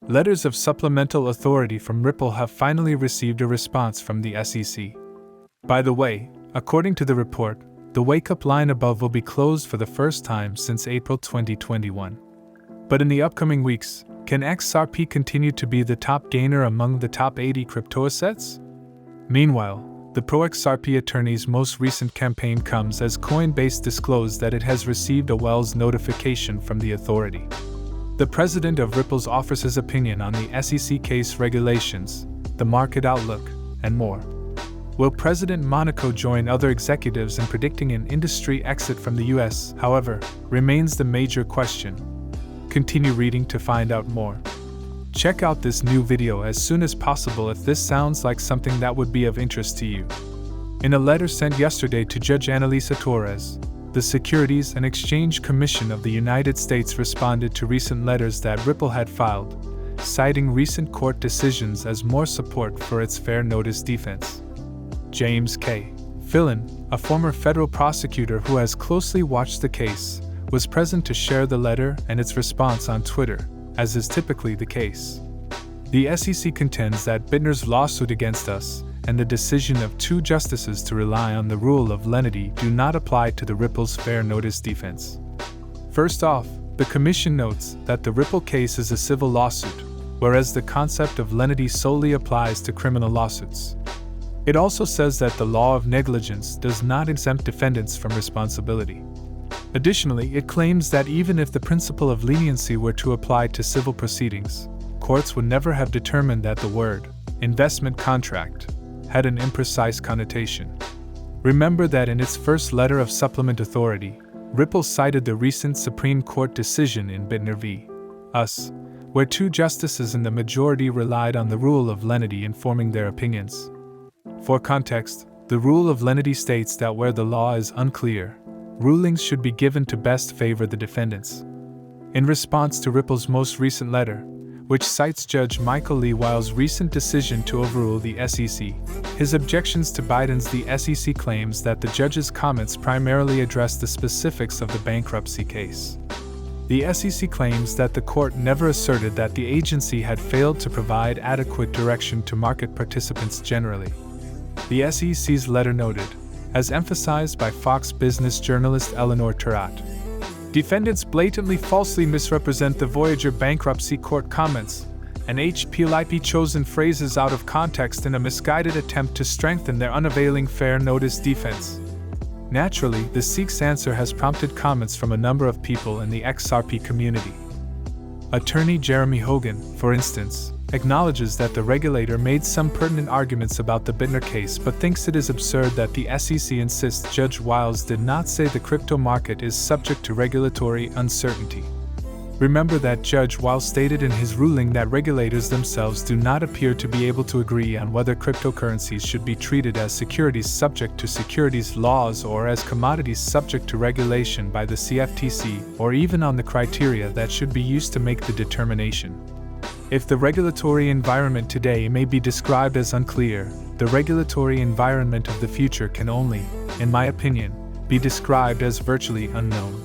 Letters of supplemental authority from Ripple have finally received a response from the SEC. By the way, according to the report, the wake-up line above will be closed for the first time since April 2021. But in the upcoming weeks, can XRP continue to be the top gainer among the top 80 crypto assets? Meanwhile, the pro-XRP attorney's most recent campaign comes as Coinbase disclosed that it has received a Wells notification from the authority. The president of Ripple's offers his opinion on the SEC case regulations, the market outlook, and more. Will President Monaco join other executives in predicting an industry exit from the US, however, remains the major question. Continue reading to find out more. Check out this new video as soon as possible if this sounds like something that would be of interest to you. In a letter sent yesterday to Judge Analisa Torres, the Securities and Exchange Commission of the United States responded to recent letters that Ripple had filed, citing recent court decisions as more support for its fair notice defense. James K. Fillon, a former federal prosecutor who has closely watched the case, was present to share the letter and its response on Twitter, as is typically the case. The SEC contends that Bittner's lawsuit against us and the decision of two justices to rely on the rule of lenity do not apply to the Ripple's fair notice defense. First off, the Commission notes that the Ripple case is a civil lawsuit, whereas the concept of lenity solely applies to criminal lawsuits. It also says that the law of negligence does not exempt defendants from responsibility. Additionally, it claims that even if the principle of leniency were to apply to civil proceedings, courts would never have determined that the word investment contract had an imprecise connotation. Remember that in its first letter of supplement authority, Ripple cited the recent Supreme Court decision in Bittner v. Us, where two justices in the majority relied on the rule of lenity in forming their opinions. For context, the rule of lenity states that where the law is unclear, rulings should be given to best favor the defendants. In response to Ripple's most recent letter, which cites Judge Michael Lee Weil's recent decision to overrule the SEC, his objections to Biden's the SEC claims that the judge's comments primarily address the specifics of the bankruptcy case. The SEC claims that the court never asserted that the agency had failed to provide adequate direction to market participants generally. The SEC's letter noted, as emphasized by Fox Business journalist Eleanor Turat, defendants blatantly falsely misrepresent the Voyager bankruptcy court comments, and HPLIP chosen phrases out of context in a misguided attempt to strengthen their unavailing fair notice defense. Naturally, the SEC's answer has prompted comments from a number of people in the XRP community. Attorney Jeremy Hogan, for instance, acknowledges that the regulator made some pertinent arguments about the Bittner case but thinks it is absurd that the SEC insists Judge Wiles did not say the crypto market is subject to regulatory uncertainty. Remember that Judge Wiles stated in his ruling that regulators themselves do not appear to be able to agree on whether cryptocurrencies should be treated as securities subject to securities laws or as commodities subject to regulation by the CFTC, or even on the criteria that should be used to make the determination. If the regulatory environment today may be described as unclear, the regulatory environment of the future can only, in my opinion, be described as virtually unknown.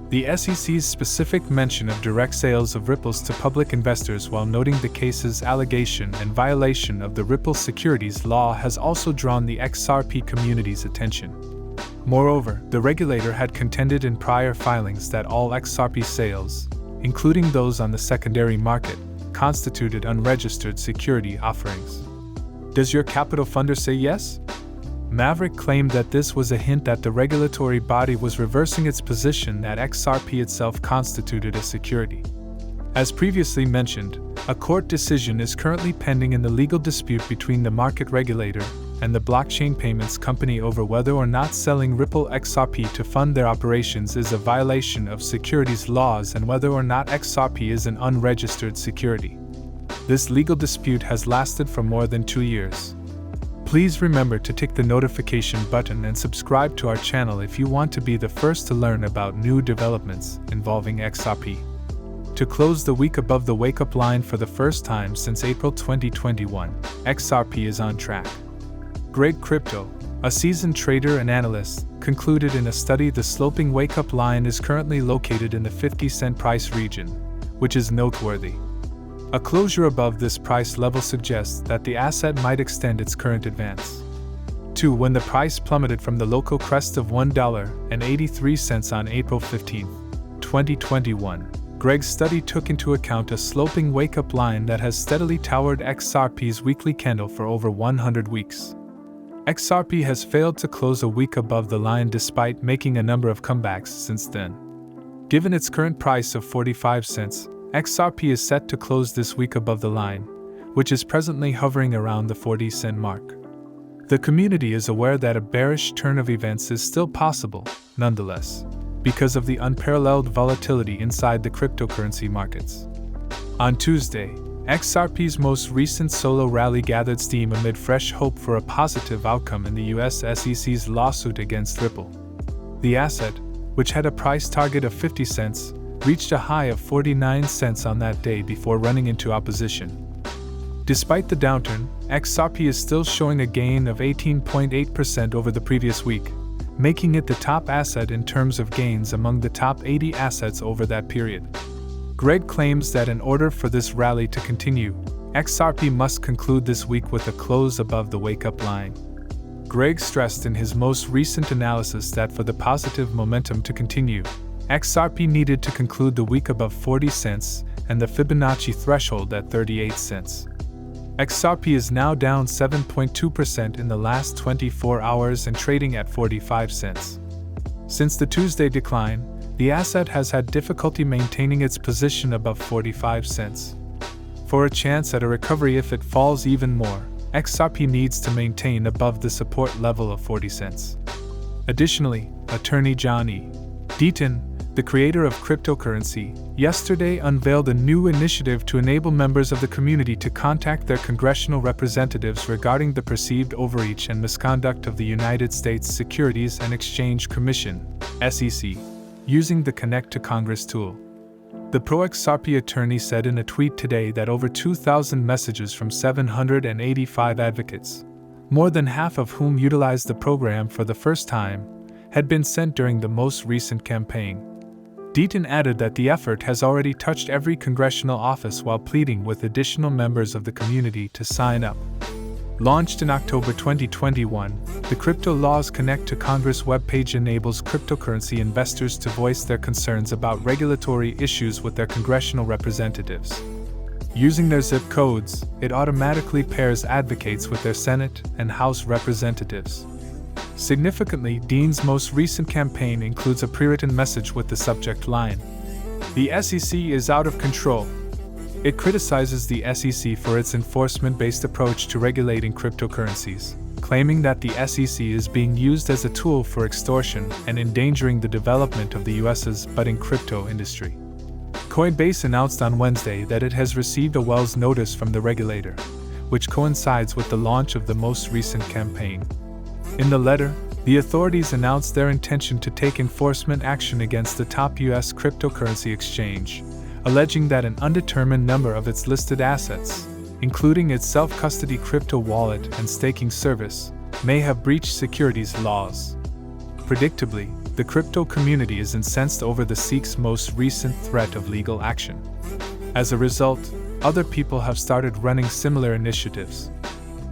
The SEC's specific mention of direct sales of Ripples to public investors while noting the case's allegation and violation of the Ripple securities law has also drawn the XRP community's attention. Moreover, the regulator had contended in prior filings that all XRP sales, including those on the secondary market, constituted unregistered security offerings. Does your capital funder say yes? Maverick claimed that this was a hint that the regulatory body was reversing its position that XRP itself constituted a security. As previously mentioned, a court decision is currently pending in the legal dispute between the market regulator and the blockchain payments company over whether or not selling Ripple XRP to fund their operations is a violation of securities laws and whether or not XRP is an unregistered security. This legal dispute has lasted for more than 2 years. Please remember to tick the notification button and subscribe to our channel if you want to be the first to learn about new developments involving XRP. To close the week above the wake-up line for the first time since April 2021, XRP is on track. Greg Crypto, a seasoned trader and analyst, concluded in a study the sloping wake-up line is currently located in the 50-cent price region, which is noteworthy. A closure above this price level suggests that the asset might extend its current advance. 2. When the price plummeted from the local crest of $1.83 on April 15, 2021, Greg's study took into account a sloping wake-up line that has steadily towered XRP's weekly candle for over 100 weeks. XRP has failed to close a week above the line despite making a number of comebacks since then. Given its current price of 45 cents, XRP is set to close this week above the line, which is presently hovering around the 40-cent mark. The community is aware that a bearish turn of events is still possible, nonetheless, because of the unparalleled volatility inside the cryptocurrency markets. On Tuesday, XRP's most recent solo rally gathered steam amid fresh hope for a positive outcome in the US SEC's lawsuit against Ripple. The asset, which had a price target of 50 cents, reached a high of 49 cents on that day before running into opposition. Despite the downturn, XRP is still showing a gain of 18.8% over the previous week, making it the top asset in terms of gains among the top 80 assets over that period. Greg claims that in order for this rally to continue, XRP must conclude this week with a close above the wake-up line. Greg stressed in his most recent analysis that for the positive momentum to continue, XRP needed to conclude the week above 40 cents and the Fibonacci threshold at 38 cents. XRP is now down 7.2% in the last 24 hours and trading at 45 cents. Since the Tuesday decline, the asset has had difficulty maintaining its position above 45 cents. For a chance at a recovery if it falls even more, XRP needs to maintain above the support level of 40 cents. Additionally, attorney John Deaton, the creator of cryptocurrency, yesterday unveiled a new initiative to enable members of the community to contact their congressional representatives regarding the perceived overreach and misconduct of the United States Securities and Exchange Commission, SEC, using the Connect to Congress tool. The pro-XRP attorney said in a tweet today that over 2,000 messages from 785 advocates, more than half of whom utilized the program for the first time, had been sent during the most recent campaign. Deaton added that the effort has already touched every congressional office while pleading with additional members of the community to sign up. Launched in October 2021, the CryptoLaw's Connect to Congress webpage enables cryptocurrency investors to voice their concerns about regulatory issues with their congressional representatives. Using their zip codes, it automatically pairs advocates with their Senate and House representatives. Significantly, Dean's most recent campaign includes a pre-written message with the subject line, "The SEC is out of control." It criticizes the SEC for its enforcement-based approach to regulating cryptocurrencies, claiming that the SEC is being used as a tool for extortion and endangering the development of the US's budding crypto industry. Coinbase announced on Wednesday that it has received a Wells notice from the regulator, which coincides with the launch of the most recent campaign. In the letter, the authorities announced their intention to take enforcement action against the top U.S. cryptocurrency exchange, alleging that an undetermined number of its listed assets, including its self-custody crypto wallet and staking service, may have breached securities laws. Predictably, the crypto community is incensed over the SEC's most recent threat of legal action. As a result, other people have started running similar initiatives.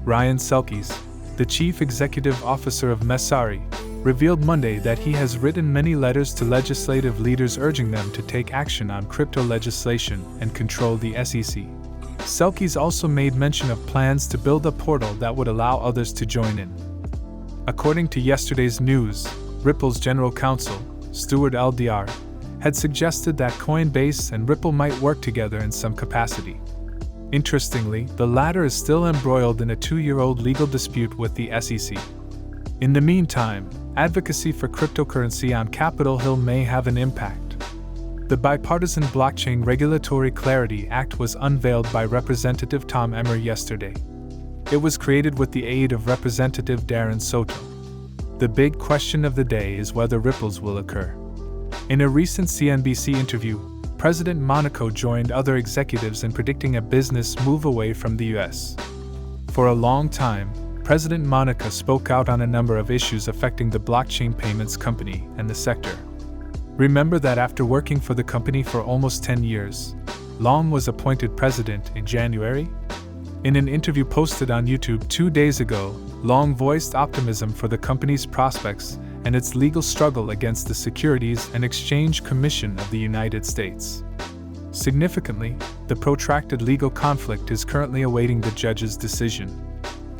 Ryan Selkis, the chief executive officer of Messari, revealed Monday that he has written many letters to legislative leaders urging them to take action on crypto legislation and control the SEC. Selkis also made mention of plans to build a portal that would allow others to join in. According to yesterday's news, Ripple's general counsel, Stuart LDR, had suggested that Coinbase and Ripple might work together in some capacity. Interestingly, the latter is still embroiled in a 2-year-old legal dispute with the SEC. In the meantime, advocacy for cryptocurrency on Capitol Hill may have an impact. The Bipartisan Blockchain Regulatory Clarity Act was unveiled by Representative Tom Emmer yesterday. It was created with the aid of Representative Darren Soto. The big question of the day is whether ripples will occur. In a recent CNBC interview, President Monaco joined other executives in predicting a business move away from the U.S. For a long time, President Monaco spoke out on a number of issues affecting the blockchain payments company and the sector. Remember that after working for the company for almost 10 years, Long was appointed president in January? In an interview posted on YouTube 2 days ago, Long voiced optimism for the company's prospects and its legal struggle against the Securities and Exchange Commission of the United States. Significantly, the protracted legal conflict is currently awaiting the judge's decision.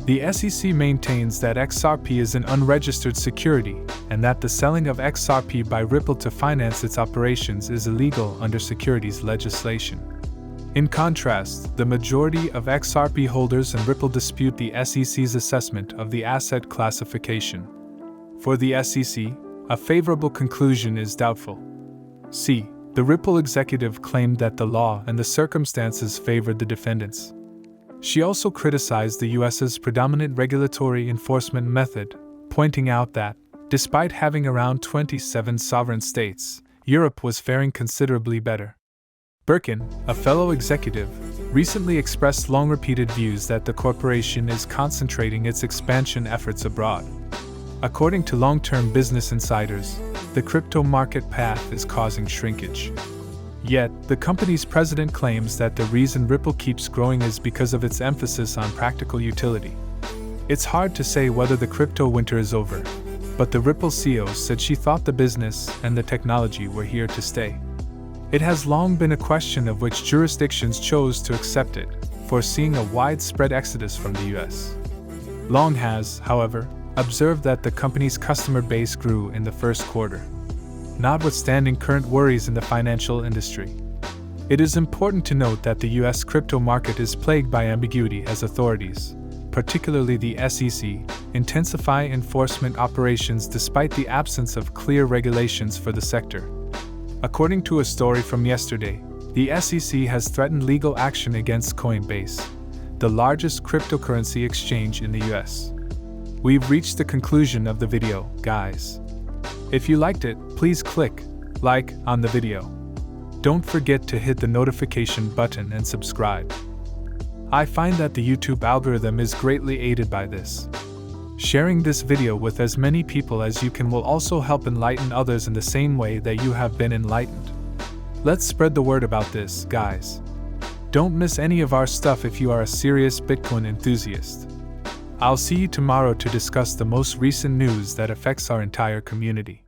The SEC maintains that XRP is an unregistered security and that the selling of XRP by Ripple to finance its operations is illegal under securities legislation. In contrast, the majority of XRP holders and Ripple dispute the SEC's assessment of the asset classification. For the SEC, a favorable conclusion is doubtful. C. The Ripple executive claimed that the law and the circumstances favored the defendants. She also criticized the U.S.'s predominant regulatory enforcement method, pointing out that, despite having around 27 sovereign states, Europe was faring considerably better. Birkin, a fellow executive, recently expressed long-repeated views that the corporation is concentrating its expansion efforts abroad. According to long-term business insiders, the crypto market path is causing shrinkage. Yet, the company's president claims that the reason Ripple keeps growing is because of its emphasis on practical utility. It's hard to say whether the crypto winter is over, but the Ripple CEO said she thought the business and the technology were here to stay. It has long been a question of which jurisdictions chose to accept it, foreseeing a widespread exodus from the US. Long has, however, observed that the company's customer base grew in the first quarter, notwithstanding current worries in the financial industry. It is important to note that the US crypto market is plagued by ambiguity as authorities, particularly the SEC, intensify enforcement operations despite the absence of clear regulations for the sector. According to a story from yesterday, the SEC has threatened legal action against Coinbase, the largest cryptocurrency exchange in the US. We've reached the conclusion of the video, guys. If you liked it, please click like on the video. Don't forget to hit the notification button and subscribe. I find that the YouTube algorithm is greatly aided by this. Sharing this video with as many people as you can will also help enlighten others in the same way that you have been enlightened. Let's spread the word about this, guys. Don't miss any of our stuff if you are a serious Bitcoin enthusiast. I'll see you tomorrow to discuss the most recent news that affects our entire community.